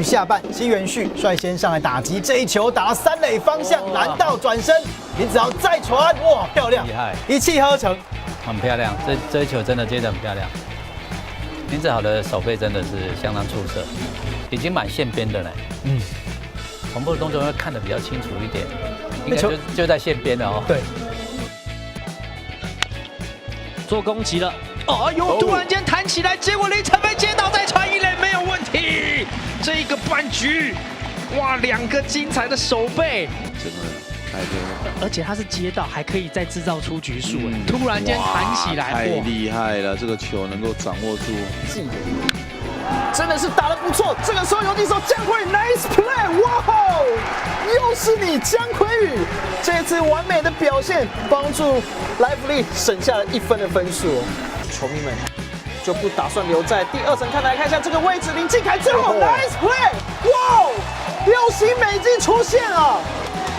下半，西元旭率先上来打击，这一球打到三垒方向，拦到转身，林子豪再传，哇，漂亮，厉害，一气呵成，很漂亮。这一球真的接得很漂亮。林子豪的手背真的是相当出色，已经蛮线边的了。重播的动作会看得比较清楚一点，应该就在线边了哦。对，做攻击了。哦呦！突然间弹起来，结果林承飞接到再传一垒没有问题。这个半局，哇，两个精彩的手背，真的太厉害，而且他是接到，还可以再制造出局数。突然间弹起来，太厉害了！这个球能够掌握住，真的是打得不错。这个时候游击手江奎宇 nice play， 哇吼！又是你江奎宇，这次完美的表现，帮助莱弗利省下了1分的分数。球迷们就不打算留在第2层看台，看一下这个位置，林敬凯最后 nice play， 哇！6星美金出现了，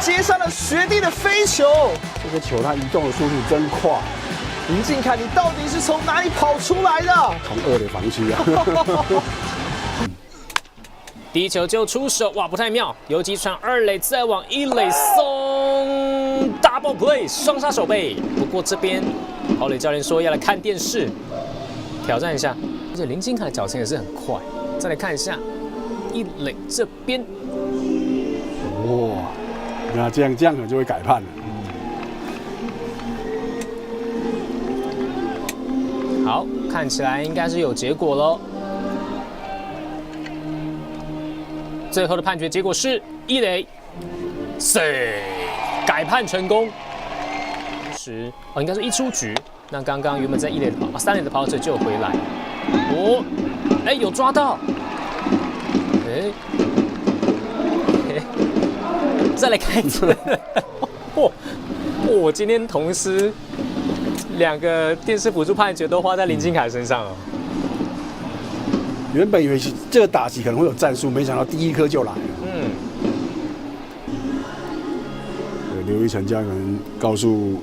接上了学弟的飞球。这个球它移动的速度真快。林敬凯，你到底是从哪里跑出来的？从2垒防区啊！第一球就出手，哇，不太妙，游击传2垒，再往1垒送 ，double play， 双杀手背。不过这边跑垒教练说要来看电视，挑战一下。而且林敬凯的脚程也是很快。再来看一下1垒这边，哇，那这样可能就会改判了。好，看起来应该是有结果喽。最后的判决结果是1垒，改判成功。应该是一出局。那刚刚原本在1垒的3垒的跑者就回来。有抓到。再来看一次。我今天同时2个电视辅助判决都花在林敬凯身上了。原本以为这个打击可能会有战术，没想到第一颗就来了。刘一成教练可能告诉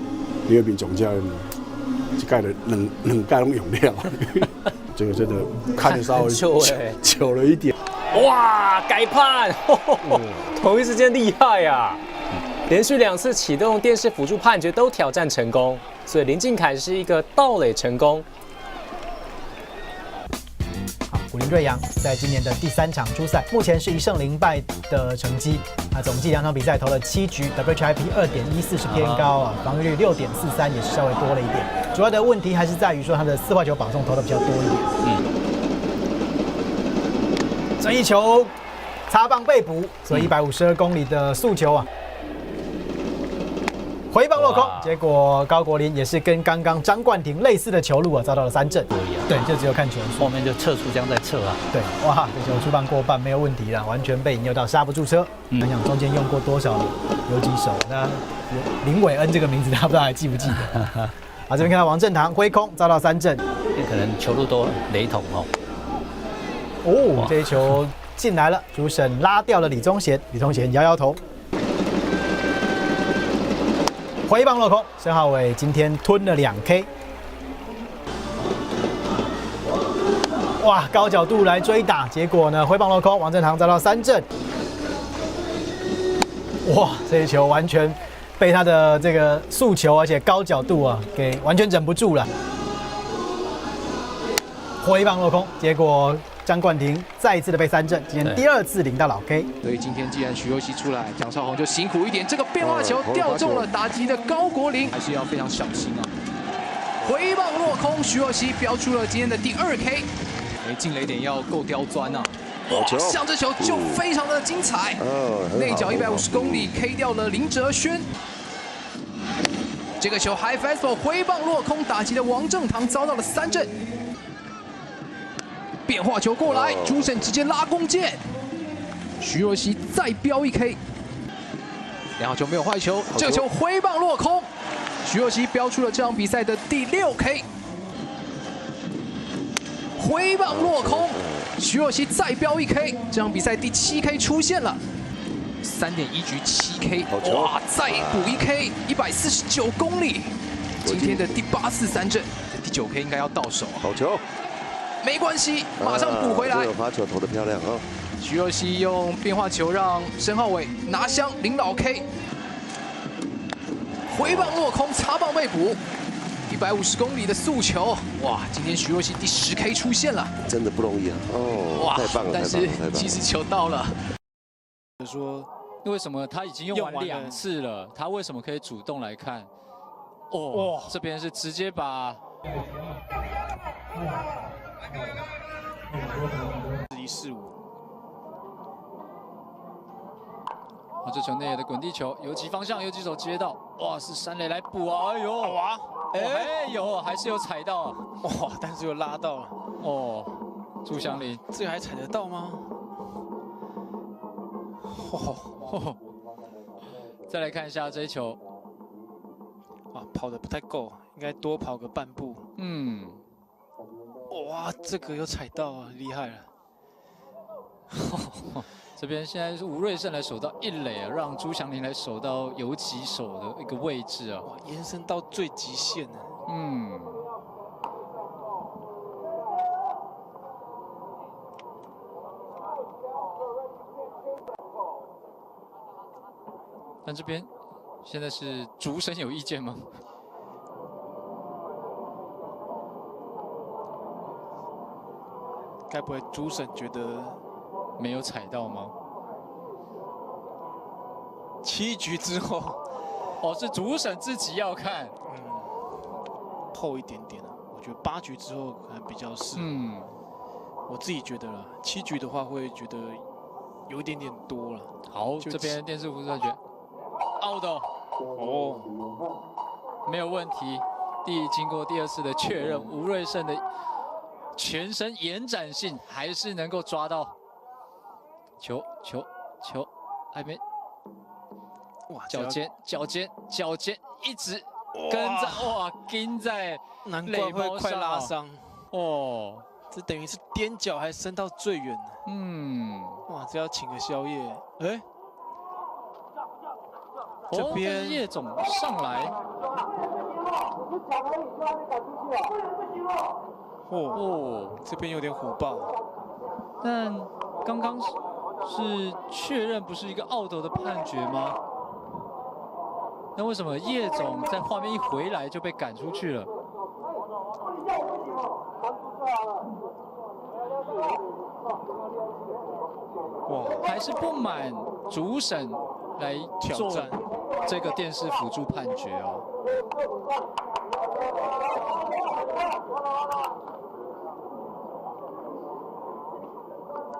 李二炳总教练，这盖的冷盖拢用料，这个真的看得稍微久了一点。哇，改判！同一时间厉害呀！连续2次启动电视辅助判决都挑战成功，所以林敬凯是一个盗垒成功。古林瑞阳在今年的第3场出赛，目前是1胜0败的成绩。总计2场比赛投了7局 ，WHIP 2.14是偏高啊，防御率6.43也是稍微多了一点。主要的问题还是在于说他的4坏球保送投的比较多一点。这一球擦棒被捕，所以152公里的速球啊，回棒落空。结果高国林也是跟刚刚张冠廷类似的球路啊，遭到了3振。对，就只有看球数，后面就撤出江在撤啊。对，哇，这球出棒过半没有问题了，完全被引诱到刹不住车。想想中间用过多少游击手，那林伟恩这个名字，他不知道还记不记得？这边看到王振堂挥空遭到3振，可能球路都雷同哦。这一球进来了，主审拉掉了李宗贤，李宗贤摇摇头。回棒落空，申浩伟今天吞了2K。哇，高角度来追打，结果呢，挥棒落空，王振堂遭到3振。哇，这一球完全被他的这个速球，而且高角度啊，给完全忍不住了。挥棒落空，结果张冠廷再一次的被3振，今天第2次领到老 K。所以今天既然徐若曦出来，蒋少红就辛苦一点。这个变化球掉中了打击的高国林，还是要非常小心啊。回棒落空，徐若曦标出了今天的第2K。进垒点要够刁钻啊！哇，像这球就非常的精彩，内角150公里 K 掉了林哲轩。这个球 high fastball 挥棒落空，打击的王正堂遭到了3振。变化球过来，主审直接拉弓箭，徐若曦再飙1K。2号球没有坏球，这个球挥棒落空，徐若曦飙出了这场比赛的第6K。挥棒落空，徐若曦再飙1K， 这场比赛第7K 出现了，3.1局7K， 哇，再补1K， 149公里，今天的第8次3振，第9K 应该要到手。好球，没关系，马上补回来。这个发球投得漂亮啊！徐若曦用变化球让申浩伟拿香领老 K， 回棒落空，擦棒被捕。150公里的速球，哇！今天徐若曦第10 K 出现了，真的不容易啊！哦，哇，太棒了！但是其实球到了。说为什么他已经用完2次了，他为什么可以主动来看？哦，这边是直接把145。这球内野的滚地球，游击方向，游击手接到，哇，是山垒来补啊！哎呦，哇，哎有，还是有踩到啊！哇，但是又拉到了。哦，朱祥林，这个还踩得到吗？哦，再来看一下这一球，啊，跑得不太够，应该多跑个半步。嗯，哇，这个有踩到啊，厉害了。这边现在是吴瑞胜来守到1垒啊，让朱祥林来守到游击手的一个位置啊。哇，延伸到最极限了。嗯。但这边现在是主审有意见吗？该不会主审觉得没有踩到吗？7局之后，哦，是主审自己要看，厚一点点啊。我觉得8局之后可能比较适合。我自己觉得啦，7局的话会觉得有一点点多了。好，这边电视辅助判决 ，out 哦，没有问题。经过第2次的确认，吴瑞胜的全身延展性还是能够抓到球，还没。哇！脚尖一直跟在，哇，跟在垒包上，快拉伤哦。这等于是踮脚还伸到最远了。哇，这要请个宵夜。哎，这边叶总上来。这边有点火爆。但刚刚是确认不是一个out的判决吗？那为什么叶总在画面一回来就被赶出去了？哇，还是不满主审来做这个电视辅助判决哦。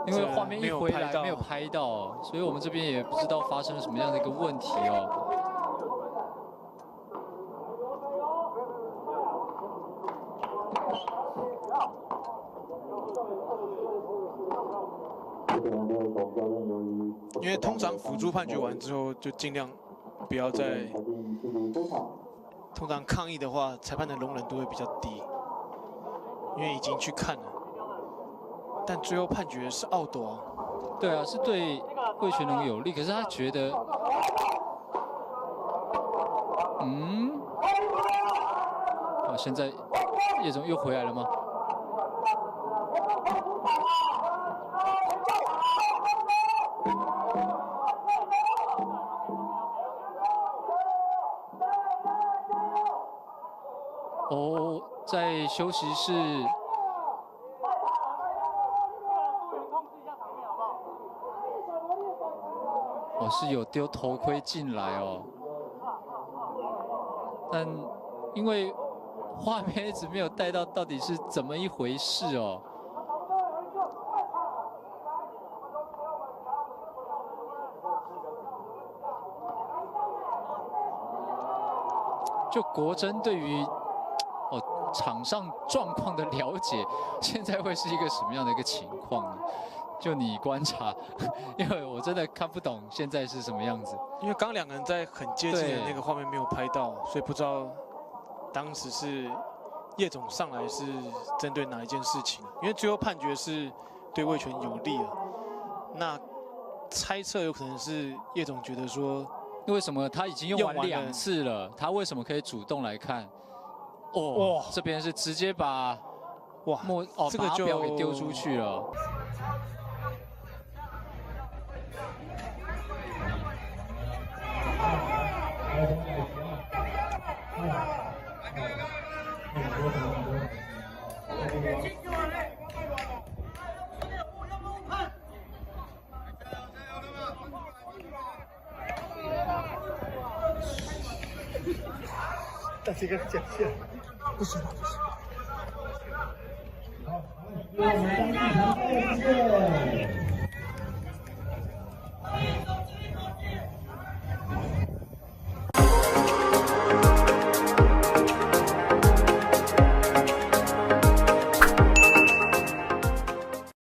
因为画面一回来没有拍到，所以我们这边也不知道发生了什么样的一个问题哦。因为通常辅助判决完之后，就尽量不要再。通常抗议的话，裁判的容忍度会比较低，因为已经去看了。但最后判决是out啊。对啊，是对魏全龙有利，可是他觉得，现在叶总又回来了吗？哦，在休息室。是有丢头盔进来哦，但因为画面一直没有带到到底是怎么一回事哦。就国珍对于场上状况的了解，现在会是一个什么样的一个情况呢？就你观察，因为我真的看不懂现在是什么样子。因为刚2个人在很接近的那个画面没有拍到，所以不知道当时是叶总上来是针对哪一件事情。因为最后判决是对魏全有利了，那猜测有可能是叶总觉得说，为什么他已经用完2次了，他为什么可以主动来看？哦，这边是直接把这个就把表给丢出去了。大这个讲线，不行。好，我们进行第二